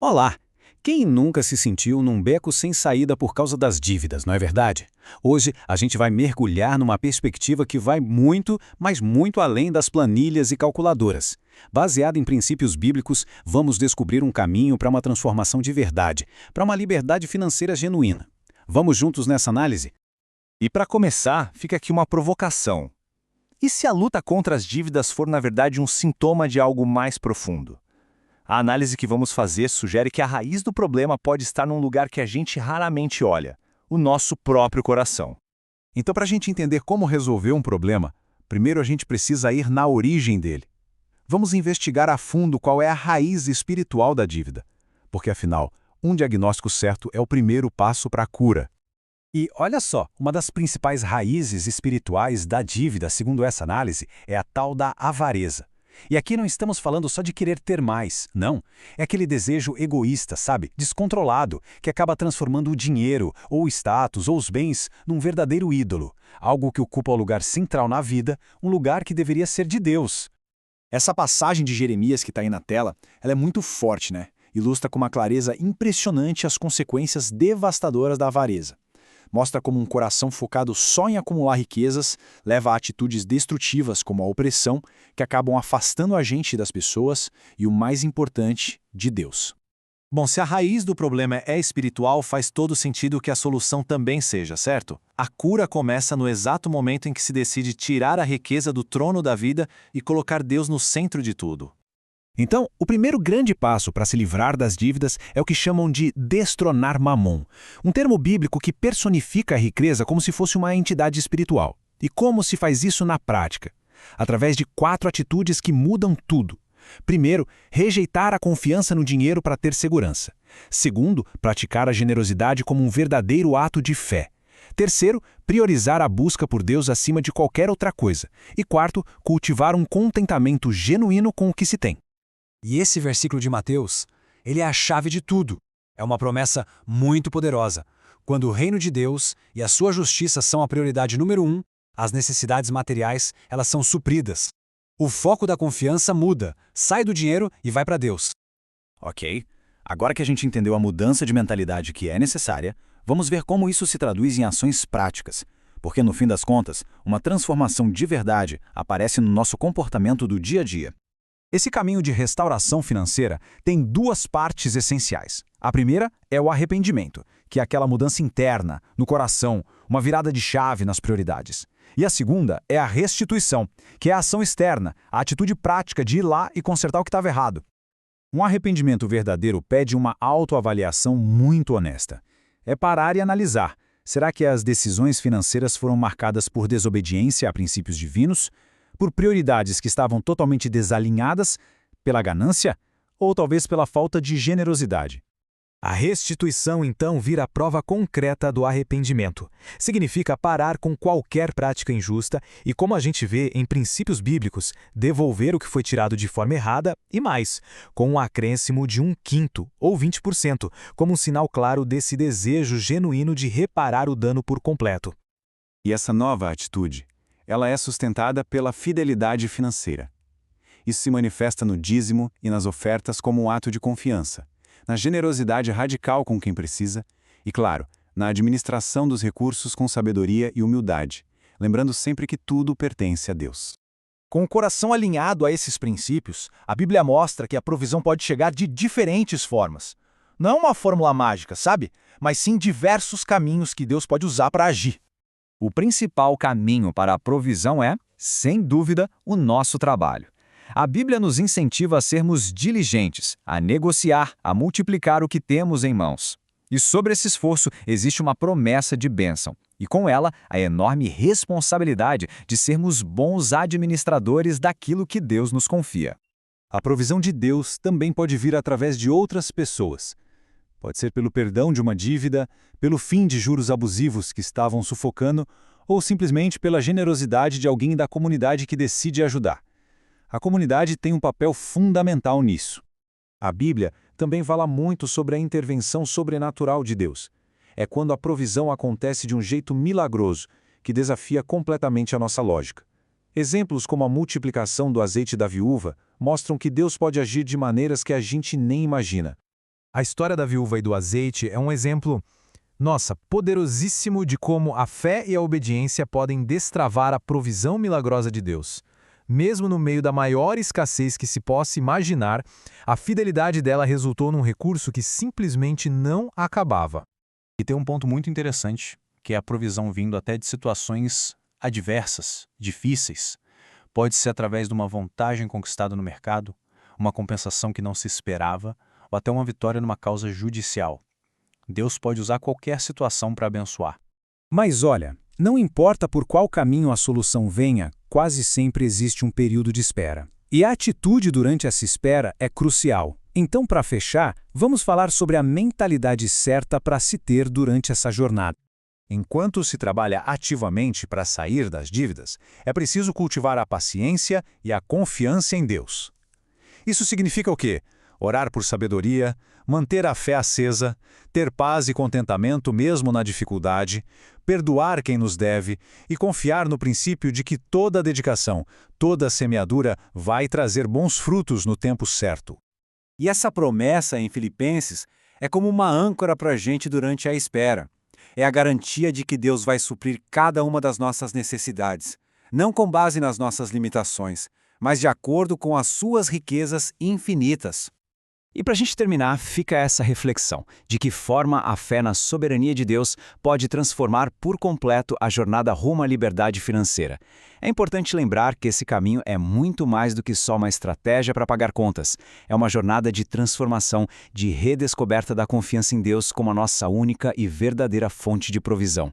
Olá! Quem nunca se sentiu num beco sem saída por causa das dívidas, não é verdade? Hoje a gente vai mergulhar numa perspectiva que vai muito, mas muito além das planilhas e calculadoras. Baseada em princípios bíblicos, vamos descobrir um caminho para uma transformação de verdade, para uma liberdade financeira genuína. Vamos juntos nessa análise? E para começar, fica aqui uma provocação. E se a luta contra as dívidas for, na verdade, um sintoma de algo mais profundo? A análise que vamos fazer sugere que a raiz do problema pode estar num lugar que a gente raramente olha: o nosso próprio coração. Então, para a gente entender como resolver um problema, primeiro a gente precisa ir na origem dele. Vamos investigar a fundo qual é a raiz espiritual da dívida, porque afinal, um diagnóstico certo é o primeiro passo para a cura. E olha só, uma das principais raízes espirituais da dívida, segundo essa análise, é a tal da avareza. E aqui não estamos falando só de querer ter mais, não. É aquele desejo egoísta, sabe? Descontrolado, que acaba transformando o dinheiro, ou o status, ou os bens, num verdadeiro ídolo. Algo que ocupa o lugar central na vida, um lugar que deveria ser de Deus. Essa passagem de Jeremias que está aí na tela, ela é muito forte, né? Ilustra com uma clareza impressionante as consequências devastadoras da avareza. Mostra como um coração focado só em acumular riquezas leva a atitudes destrutivas como a opressão, que acabam afastando a gente das pessoas e, o mais importante, de Deus. Bom, se a raiz do problema é espiritual, faz todo sentido que a solução também seja, certo? A cura começa no exato momento em que se decide tirar a riqueza do trono da vida e colocar Deus no centro de tudo. Então, o primeiro grande passo para se livrar das dívidas é o que chamam de destronar Mamon, um termo bíblico que personifica a riqueza como se fosse uma entidade espiritual. E como se faz isso na prática? Através de 4 atitudes que mudam tudo. Primeiro, rejeitar a confiança no dinheiro para ter segurança. Segundo, praticar a generosidade como um verdadeiro ato de fé. Terceiro, priorizar a busca por Deus acima de qualquer outra coisa. E quarto, cultivar um contentamento genuíno com o que se tem. E esse versículo de Mateus, ele é a chave de tudo. É uma promessa muito poderosa. Quando o reino de Deus e a sua justiça são a prioridade número 1, as necessidades materiais, elas são supridas. O foco da confiança muda, sai do dinheiro e vai para Deus. Ok, agora que a gente entendeu a mudança de mentalidade que é necessária, vamos ver como isso se traduz em ações práticas. Porque, no fim das contas, uma transformação de verdade aparece no nosso comportamento do dia a dia. Esse caminho de restauração financeira tem 2 partes essenciais. A primeira é o arrependimento, que é aquela mudança interna, no coração, uma virada de chave nas prioridades. E a segunda é a restituição, que é a ação externa, a atitude prática de ir lá e consertar o que estava errado. Um arrependimento verdadeiro pede uma autoavaliação muito honesta. É parar e analisar. Será que as decisões financeiras foram marcadas por desobediência a princípios divinos? Por prioridades que estavam totalmente desalinhadas, pela ganância ou talvez pela falta de generosidade. A restituição, então, vira a prova concreta do arrependimento. Significa parar com qualquer prática injusta e, como a gente vê em princípios bíblicos, devolver o que foi tirado de forma errada e mais, com um acréscimo de 1/5 ou 20%, como um sinal claro desse desejo genuíno de reparar o dano por completo. E essa nova atitude, ela é sustentada pela fidelidade financeira. Isso se manifesta no dízimo e nas ofertas como um ato de confiança, na generosidade radical com quem precisa e, claro, na administração dos recursos com sabedoria e humildade, lembrando sempre que tudo pertence a Deus. Com o coração alinhado a esses princípios, a Bíblia mostra que a provisão pode chegar de diferentes formas. Não é uma fórmula mágica, sabe? Mas sim diversos caminhos que Deus pode usar para agir. O principal caminho para a provisão é, sem dúvida, o nosso trabalho. A Bíblia nos incentiva a sermos diligentes, a negociar, a multiplicar o que temos em mãos. E sobre esse esforço existe uma promessa de bênção, e com ela a enorme responsabilidade de sermos bons administradores daquilo que Deus nos confia. A provisão de Deus também pode vir através de outras pessoas. Pode ser pelo perdão de uma dívida, pelo fim de juros abusivos que estavam sufocando, ou simplesmente pela generosidade de alguém da comunidade que decide ajudar. A comunidade tem um papel fundamental nisso. A Bíblia também fala muito sobre a intervenção sobrenatural de Deus. É quando a provisão acontece de um jeito milagroso, que desafia completamente a nossa lógica. Exemplos como a multiplicação do azeite da viúva mostram que Deus pode agir de maneiras que a gente nem imagina. A história da viúva e do azeite é um exemplo, poderosíssimo de como a fé e a obediência podem destravar a provisão milagrosa de Deus. Mesmo no meio da maior escassez que se possa imaginar, a fidelidade dela resultou num recurso que simplesmente não acabava. E tem um ponto muito interessante, que é a provisão vindo até de situações adversas, difíceis. Pode ser através de uma vantagem conquistada no mercado, uma compensação que não se esperava, ou até uma vitória numa causa judicial. Deus pode usar qualquer situação para abençoar. Mas olha, não importa por qual caminho a solução venha, quase sempre existe um período de espera. E a atitude durante essa espera é crucial. Então, para fechar, vamos falar sobre a mentalidade certa para se ter durante essa jornada. Enquanto se trabalha ativamente para sair das dívidas, é preciso cultivar a paciência e a confiança em Deus. Isso significa o quê? Orar por sabedoria, manter a fé acesa, ter paz e contentamento mesmo na dificuldade, perdoar quem nos deve e confiar no princípio de que toda dedicação, toda semeadura vai trazer bons frutos no tempo certo. E essa promessa em Filipenses é como uma âncora para a gente durante a espera. É a garantia de que Deus vai suprir cada uma das nossas necessidades, não com base nas nossas limitações, mas de acordo com as suas riquezas infinitas. E para a gente terminar, fica essa reflexão: de que forma a fé na soberania de Deus pode transformar por completo a jornada rumo à liberdade financeira. É importante lembrar que esse caminho é muito mais do que só uma estratégia para pagar contas. É uma jornada de transformação, de redescoberta da confiança em Deus como a nossa única e verdadeira fonte de provisão.